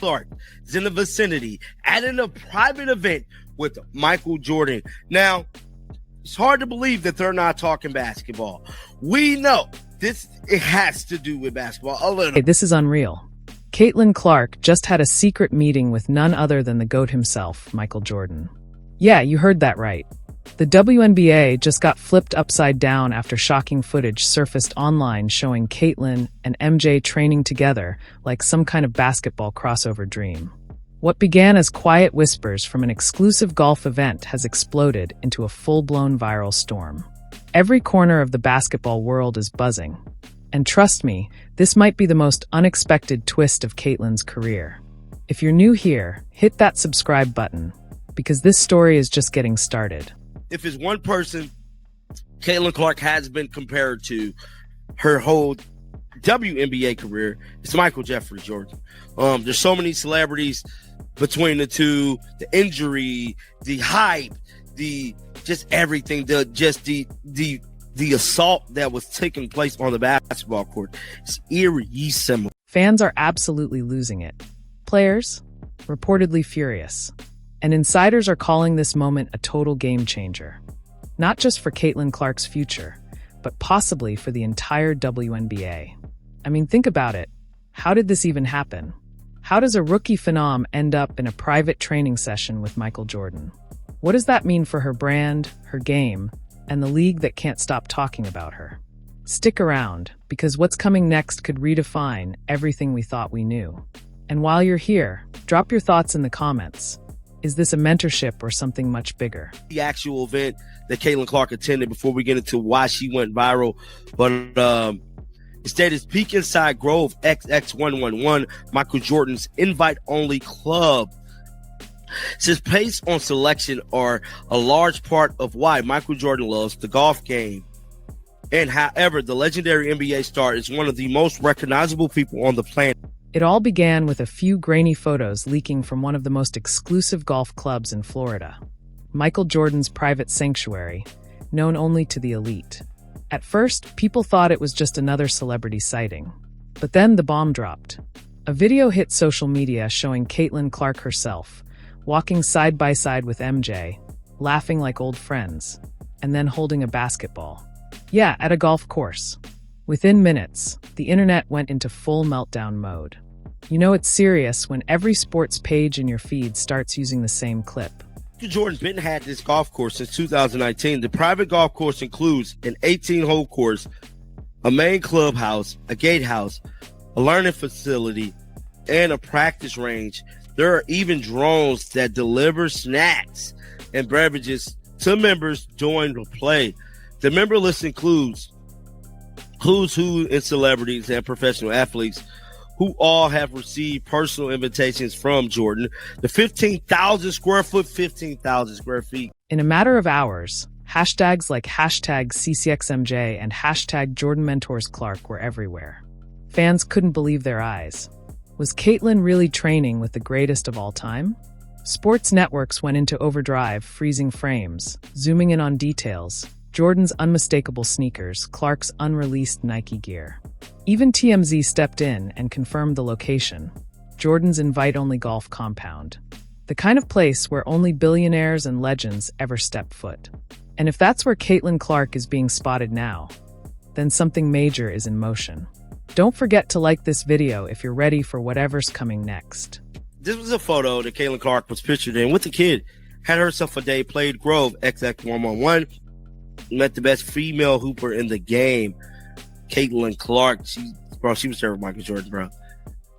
Clark is in the vicinity at a private event with Michael Jordan. Now, it's hard to believe that they're not talking basketball. We know it has to do with basketball a little. Hey, this is unreal. Caitlin Clark just had a secret meeting with none other than the GOAT himself, Michael Jordan. Yeah, you heard that right. The WNBA just got flipped upside down after shocking footage surfaced online showing Caitlin and MJ training together like some kind of basketball crossover dream. What began as quiet whispers from an exclusive golf event has exploded into a full-blown viral storm. Every corner of the basketball world is buzzing. And trust me, this might be the most unexpected twist of Caitlin's career. If you're new here, hit that subscribe button, because this story is just getting started. If it's one person Caitlin Clark has been compared to her whole WNBA career, it's Michael Jeffrey Jordan. There's so many celebrities between the two, the injury, the hype, just everything, the assault that was taking place on the basketball court. It's eerie. Fans are absolutely losing it. Players, reportedly furious. And insiders are calling this moment a total game changer. Not just for Caitlin Clark's future, but possibly for the entire WNBA. I mean, think about it. How did this even happen? How does a rookie phenom end up in a private training session with Michael Jordan? What does that mean for her brand, her game, and the league that can't stop talking about her? Stick around, because what's coming next could redefine everything we thought we knew. And while you're here, drop your thoughts in the comments. Is this a mentorship or something much bigger? The actual event that Caitlin Clark attended before we get into why she went viral, but instead is peek inside Grove XXIII, Michael Jordan's invite-only club. Since pace on selection are a large part of why Michael Jordan loves the golf game. And however, the legendary NBA star is one of the most recognizable people on the planet. It all began with a few grainy photos leaking from one of the most exclusive golf clubs in Florida, Michael Jordan's private sanctuary, known only to the elite. At first, people thought it was just another celebrity sighting. But then the bomb dropped. A video hit social media showing Caitlin Clark herself, walking side by side with MJ, laughing like old friends, and then holding a basketball. Yeah, at a golf course. Within minutes, the internet went into full meltdown mode. You know it's serious when every sports page in your feed starts using the same clip. Jordan's been had this golf course since 2019. The private golf course includes an 18-hole course, a main clubhouse, a gatehouse, a learning facility, and a practice range. There are even drones that deliver snacks and beverages to members during the play. The member list includes who's who in celebrities and professional athletes who all have received personal invitations from Jordan. The 15,000 square feet. In a matter of hours, hashtags like #CCXMJ and #JordanMentorsClark were everywhere. Fans couldn't believe their eyes. Was Caitlin really training with the greatest of all time? Sports networks went into overdrive, freezing frames, zooming in on details. Jordan's unmistakable sneakers, Clark's unreleased Nike gear. Even TMZ stepped in and confirmed the location, Jordan's invite-only golf compound. The kind of place where only billionaires and legends ever step foot. And if that's where Caitlin Clark is being spotted now, then something major is in motion. Don't forget to like this video if you're ready for whatever's coming next. This was a photo that Caitlin Clark was pictured in with the kid. Had herself a day, played Grove XXIII, met the best female hooper in the game, Caitlin Clark. She was there with Michael Jordan, bro.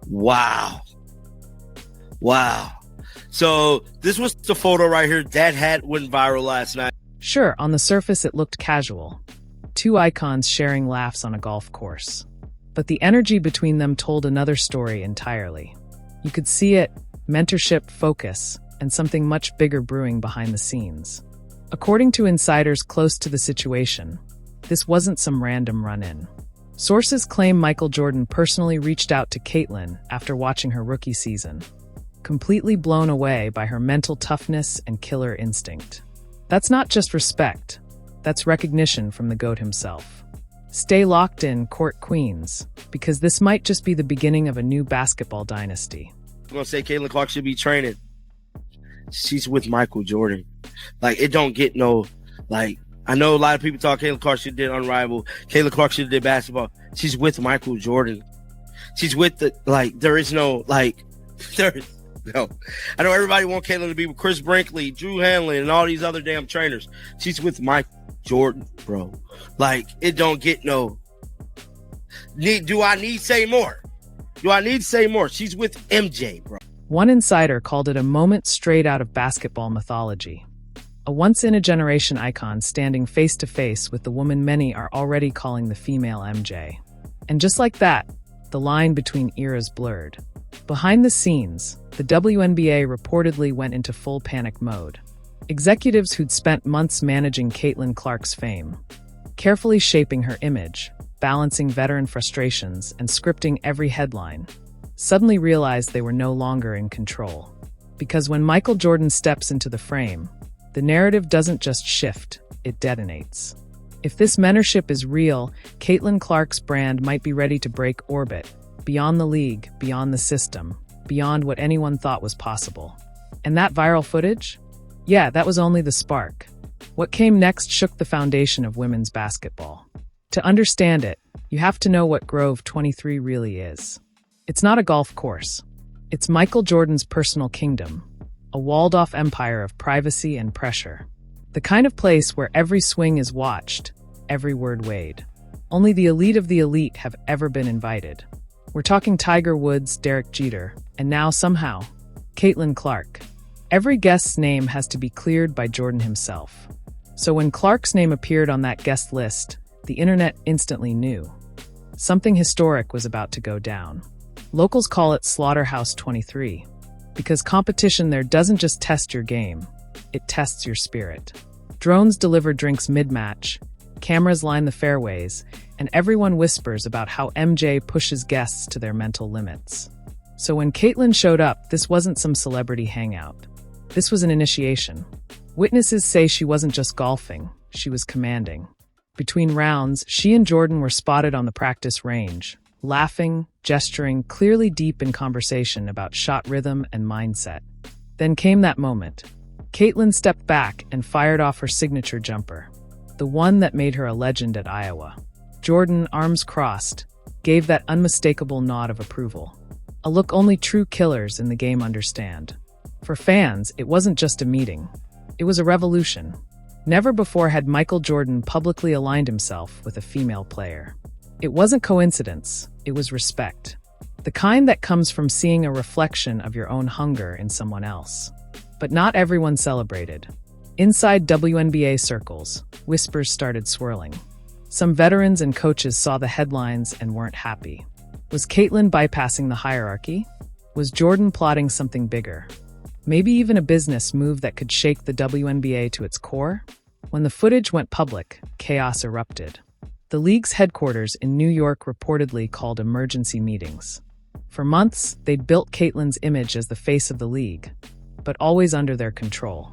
Wow. So this was the photo right here that went viral last night. Sure, on the surface it looked casual. Two icons sharing laughs on a golf course. But the energy between them told another story entirely. You could see it, mentorship, focus, and something much bigger brewing behind the scenes. According to insiders close to the situation, this wasn't some random run-in. Sources claim Michael Jordan personally reached out to Caitlin after watching her rookie season, completely blown away by her mental toughness and killer instinct. That's not just respect, that's recognition from the GOAT himself. Stay locked in, Court Queens, because this might just be the beginning of a new basketball dynasty. I'm going to say Caitlin Clark should be training. She's with Michael Jordan. Like, it don't get no, like, I know a lot of people talk Caitlin Clark should have did Unrivaled. Caitlin Clark should have did basketball. She's with Michael Jordan. She's with the, like, there is no, like, no. I know everybody want Caitlin to be with Chris Brinkley, Drew Hanlon, and all these other damn trainers. She's with Michael Jordan, bro. Like, it don't get no. Do I need to say more? Do I need to say more? She's with MJ, bro. One insider called it a moment straight out of basketball mythology. A once-in-a-generation icon standing face-to-face with the woman many are already calling the female MJ. And just like that, the line between eras blurred. Behind the scenes, the WNBA reportedly went into full panic mode. Executives who'd spent months managing Caitlin Clark's fame, carefully shaping her image, balancing veteran frustrations, and scripting every headline, suddenly realized they were no longer in control. Because when Michael Jordan steps into the frame, the narrative doesn't just shift, it detonates. If this mentorship is real, Caitlin Clark's brand might be ready to break orbit, beyond the league, beyond the system, beyond what anyone thought was possible. And that viral footage? Yeah, that was only the spark. What came next shook the foundation of women's basketball. To understand it, you have to know what Grove XXIII really is. It's not a golf course. It's Michael Jordan's personal kingdom, a walled-off empire of privacy and pressure. The kind of place where every swing is watched, every word weighed. Only the elite of the elite have ever been invited. We're talking Tiger Woods, Derek Jeter, and now somehow, Caitlin Clark. Every guest's name has to be cleared by Jordan himself. So when Clark's name appeared on that guest list, the internet instantly knew. Something historic was about to go down. Locals call it Slaughterhouse 23, because competition there doesn't just test your game, it tests your spirit. Drones deliver drinks mid-match, cameras line the fairways, and everyone whispers about how MJ pushes guests to their mental limits. So when Caitlin showed up, this wasn't some celebrity hangout. This was an initiation. Witnesses say she wasn't just golfing, she was commanding. Between rounds, she and Jordan were spotted on the practice range, laughing, gesturing, clearly deep in conversation about shot rhythm and mindset. Then came that moment. Caitlin stepped back and fired off her signature jumper, the one that made her a legend at Iowa. Jordan, arms crossed, gave that unmistakable nod of approval. A look only true killers in the game understand. For fans, it wasn't just a meeting. It was a revolution. Never before had Michael Jordan publicly aligned himself with a female player. It wasn't coincidence, it was respect. The kind that comes from seeing a reflection of your own hunger in someone else. But not everyone celebrated. Inside WNBA circles, whispers started swirling. Some veterans and coaches saw the headlines and weren't happy. Was Caitlin bypassing the hierarchy? Was Jordan plotting something bigger? Maybe even a business move that could shake the WNBA to its core? When the footage went public, chaos erupted. The league's headquarters in New York reportedly called emergency meetings. For months, they'd built Caitlin's image as the face of the league, but always under their control.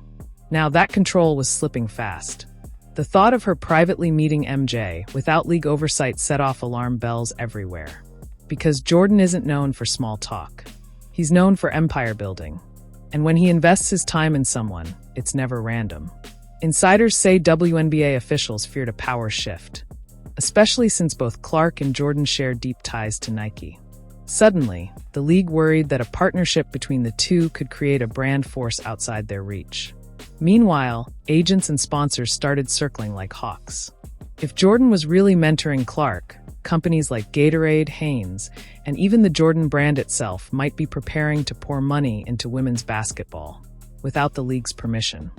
Now that control was slipping fast. The thought of her privately meeting MJ without league oversight set off alarm bells everywhere. Because Jordan isn't known for small talk. He's known for empire building. And when he invests his time in someone, it's never random. Insiders say WNBA officials feared a power shift, especially since both Clark and Jordan share deep ties to Nike. Suddenly, the league worried that a partnership between the two could create a brand force outside their reach. Meanwhile, agents and sponsors started circling like hawks. If Jordan was really mentoring Clark, companies like Gatorade, Hanes, and even the Jordan brand itself might be preparing to pour money into women's basketball, without the league's permission.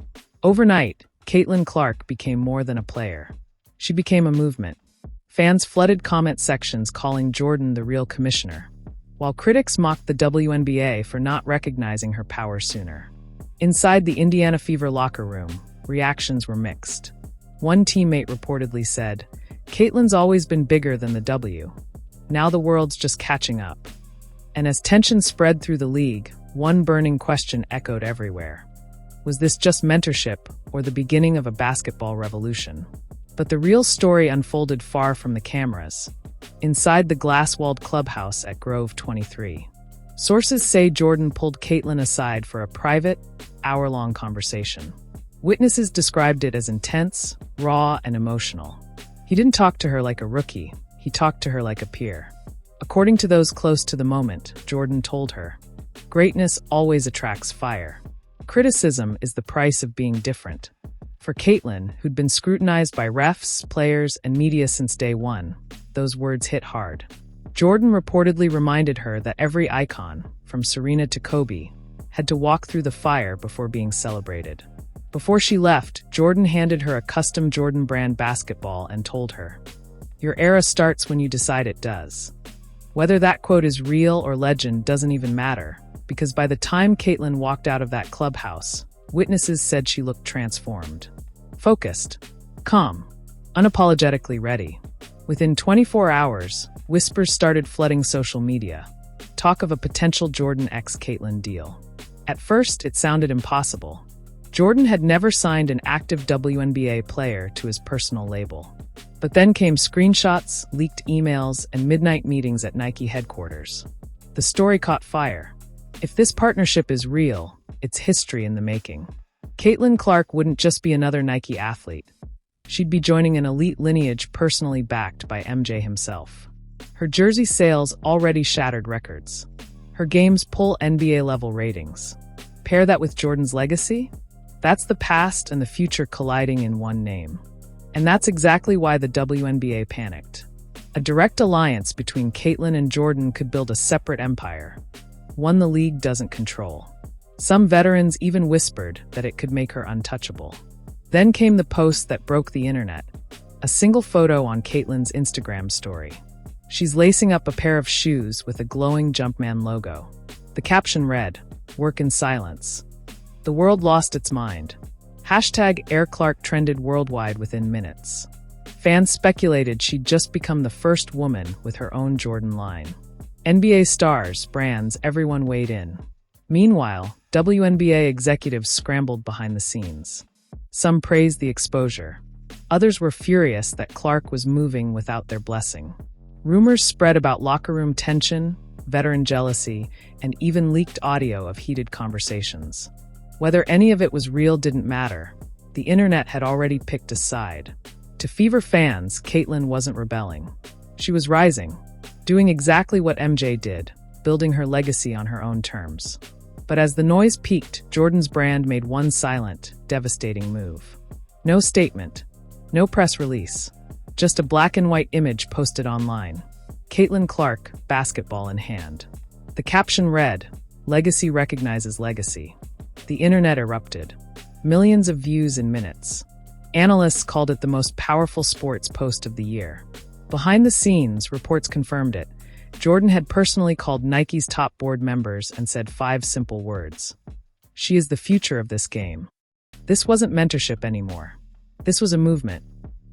Overnight, Caitlin Clark became more than a player. She became a movement. Fans flooded comment sections calling Jordan the real commissioner, while critics mocked the WNBA for not recognizing her power sooner. Inside the Indiana Fever locker room, reactions were mixed. One teammate reportedly said, "Caitlin's always been bigger than the W. Now the world's just catching up." And as tension spread through the league, one burning question echoed everywhere. Was this just mentorship or the beginning of a basketball revolution? But the real story unfolded far from the cameras, inside the glass-walled clubhouse at Grove XXIII. Sources say Jordan pulled Caitlin aside for a private, hour-long conversation. Witnesses described it as intense, raw, and emotional. He didn't talk to her like a rookie, he talked to her like a peer. According to those close to the moment, Jordan told her, "Greatness always attracts fire. Criticism is the price of being different." For Caitlin, who'd been scrutinized by refs, players, and media since day one, those words hit hard. Jordan reportedly reminded her that every icon, from Serena to Kobe, had to walk through the fire before being celebrated. Before she left, Jordan handed her a custom Jordan brand basketball and told her, "Your era starts when you decide it does." Whether that quote is real or legend doesn't even matter, because by the time Caitlin walked out of that clubhouse, witnesses said she looked transformed. Focused, calm, unapologetically ready. Within 24 hours, whispers started flooding social media. Talk of a potential Jordan x Caitlin deal. At first, it sounded impossible. Jordan had never signed an active WNBA player to his personal label. But then came screenshots, leaked emails, and midnight meetings at Nike headquarters. The story caught fire. If this partnership is real, it's history in the making. Caitlin Clark wouldn't just be another Nike athlete. She'd be joining an elite lineage personally backed by MJ himself. Her jersey sales already shattered records. Her games pull NBA-level ratings. Pair that with Jordan's legacy? That's the past and the future colliding in one name. And that's exactly why the WNBA panicked. A direct alliance between Caitlin and Jordan could build a separate empire, one the league doesn't control. Some veterans even whispered that it could make her untouchable. Then came the post that broke the internet. A single photo on Caitlin's Instagram story. She's lacing up a pair of shoes with a glowing Jumpman logo. The caption read, "Work in silence." The world lost its mind. #AirClark trended worldwide within minutes. Fans speculated she'd just become the first woman with her own Jordan line. NBA stars, brands, everyone weighed in. Meanwhile, WNBA executives scrambled behind the scenes. Some praised the exposure. Others were furious that Clark was moving without their blessing. Rumors spread about locker room tension, veteran jealousy, and even leaked audio of heated conversations. Whether any of it was real didn't matter. The internet had already picked a side. To Fever fans, Caitlin wasn't rebelling. She was rising, doing exactly what MJ did, building her legacy on her own terms. But as the noise peaked, Jordan's brand made one silent, devastating move. No statement, no press release, just a black and white image posted online. Caitlin Clark, basketball in hand. The caption read, "Legacy recognizes legacy." The internet erupted. Millions of views in minutes. Analysts called it the most powerful sports post of the year. Behind the scenes, reports confirmed it. Jordan had personally called Nike's top board members and said 5 simple words. "She is the future of this game." This wasn't mentorship anymore. This was a movement.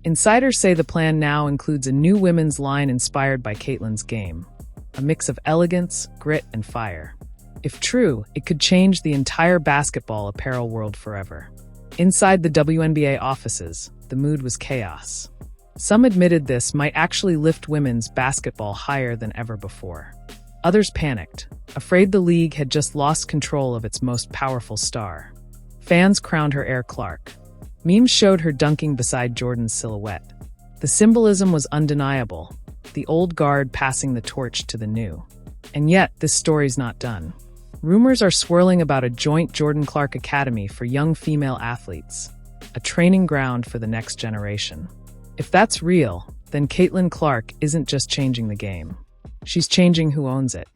Insiders say the plan now includes a new women's line inspired by Caitlin's game. A mix of elegance, grit, and fire. If true, it could change the entire basketball apparel world forever. Inside the WNBA offices, the mood was chaos. Some admitted this might actually lift women's basketball higher than ever before. Others panicked, afraid the league had just lost control of its most powerful star. Fans crowned her Air Clark. Memes showed her dunking beside Jordan's silhouette. The symbolism was undeniable, the old guard passing the torch to the new. And yet, this story's not done. Rumors are swirling about a joint Jordan-Clark Academy for young female athletes, a training ground for the next generation. If that's real, then Caitlin Clark isn't just changing the game. She's changing who owns it.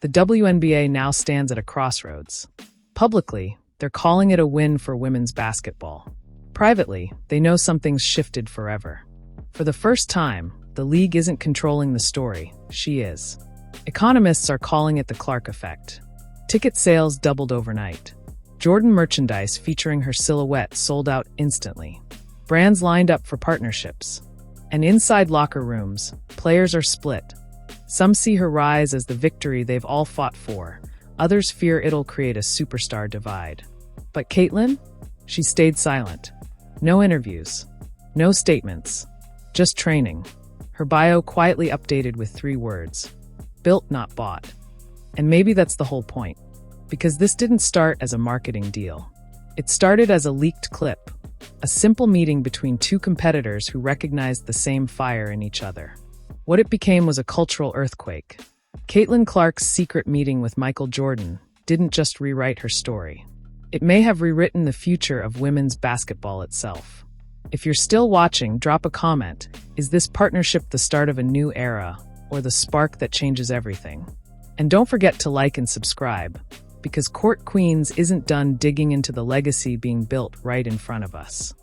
The WNBA now stands at a crossroads. Publicly, they're calling it a win for women's basketball. Privately, they know something's shifted forever. For the first time, the league isn't controlling the story, she is. Economists are calling it the Clark effect. Ticket sales doubled overnight. Jordan merchandise featuring her silhouette sold out instantly. Brands lined up for partnerships. And inside locker rooms, players are split. Some see her rise as the victory they've all fought for. Others fear it'll create a superstar divide. But Caitlin? She stayed silent. No interviews. No statements. Just training. Her bio quietly updated with 3 words. Built, not bought. And maybe that's the whole point. Because this didn't start as a marketing deal. It started as a leaked clip, a simple meeting between two competitors who recognized the same fire in each other. What it became was a cultural earthquake. Caitlin Clark's secret meeting with Michael Jordan didn't just rewrite her story. It may have rewritten the future of women's basketball itself. If you're still watching, drop a comment. Is this partnership the start of a new era, or the spark that changes everything? And don't forget to like and subscribe, because Court Queens isn't done digging into the legacy being built right in front of us.